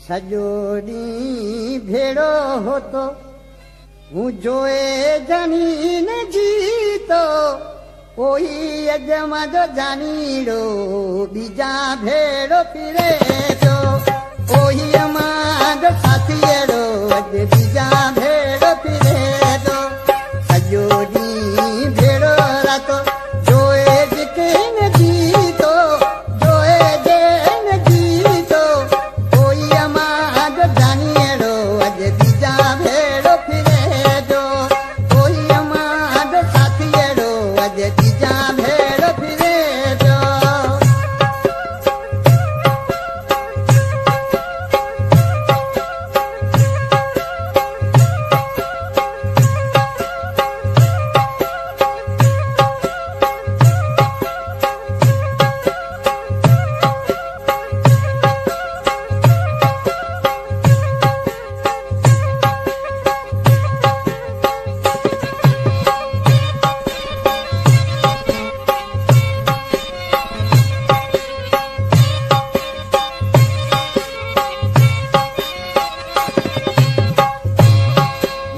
सॼो ॾींहुं भेड़ो होतो हूं जोए जनीन जीतो कोई अजमा जो जानीड़ो बीजा भेड़ो फिरे तो कोई अमां जो साथीअड़ो अॼु बीजा भेड़ो फिरे तो सॼो ॾींहुं भेड़ो रातो जोए जिकिन जीतो जोए जैन जीतो कोई अमां जो जानीड़ो अॼु बीजा भेड़ो फिरे तो कोई अमां जो साथीअड़ो अॼु बीजा भेड़ो फिरे तो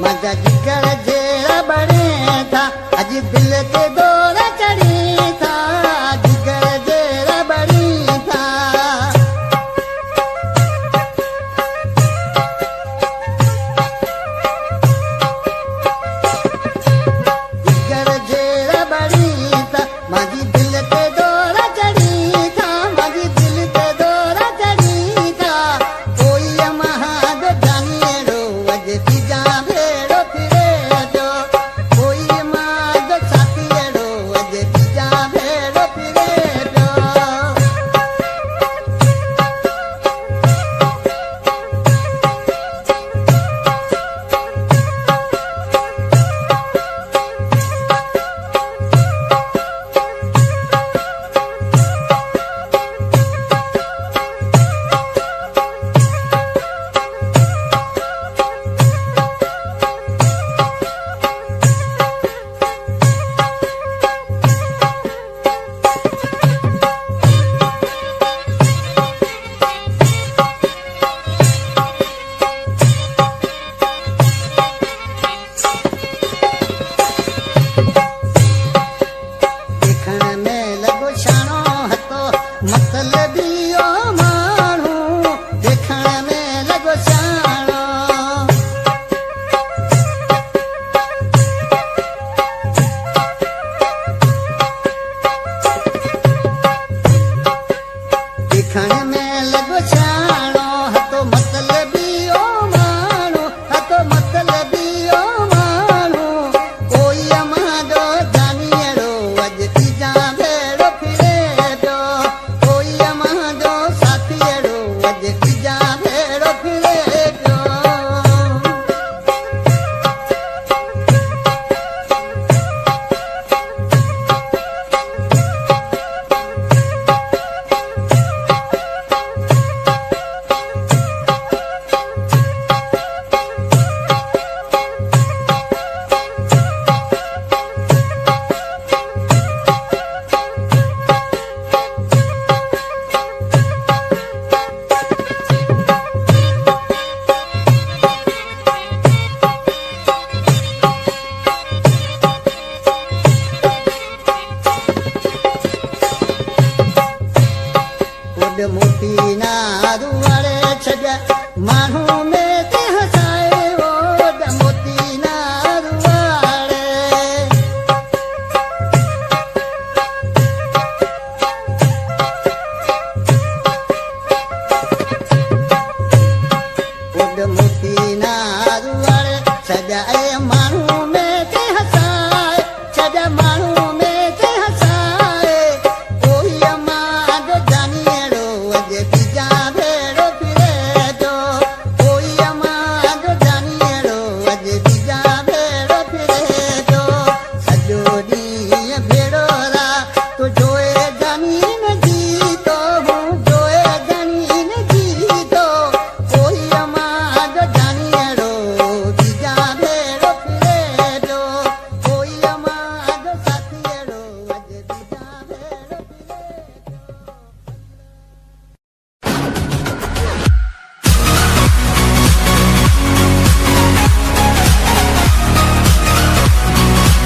मजा जिगर जेड़ा बड़े था अज दिल के दौरा चढ़ी था जिगर जेड़ा बड़ी था जिगर जेड़ा बड़ी था माजी दिल के दौरा चढ़ी था माजी दिल के दौरा चढ़ी था कोई अमां जो जानीड़ो अज तीजा भेड़ो फिरे तो कोई अमां जो साथीअड़ो अज तीजा भेड़ो फिरे तो देखण में लॻो शाणो हथो मतलबी ओ माण्हू देखण में लॻो शाणो देखण में लॻो शाणो हथो मतलबी ओ माण्हू हथो मतलबी ओ माण्हू कोई अमां जो जानीअड़ो अॼु तीजा भेड़ो फिरे तो कोई अमां जो साथीअड़ो अॼु तीजा भेड़ो फिरे तो ओड मोती ना दुआरे छॾ माण्हू में ते हसाए ओड मोती ना दुआरे ओड मोती ना दुआरे छॾ माण्हू में ते हसाए छॾ माण्हू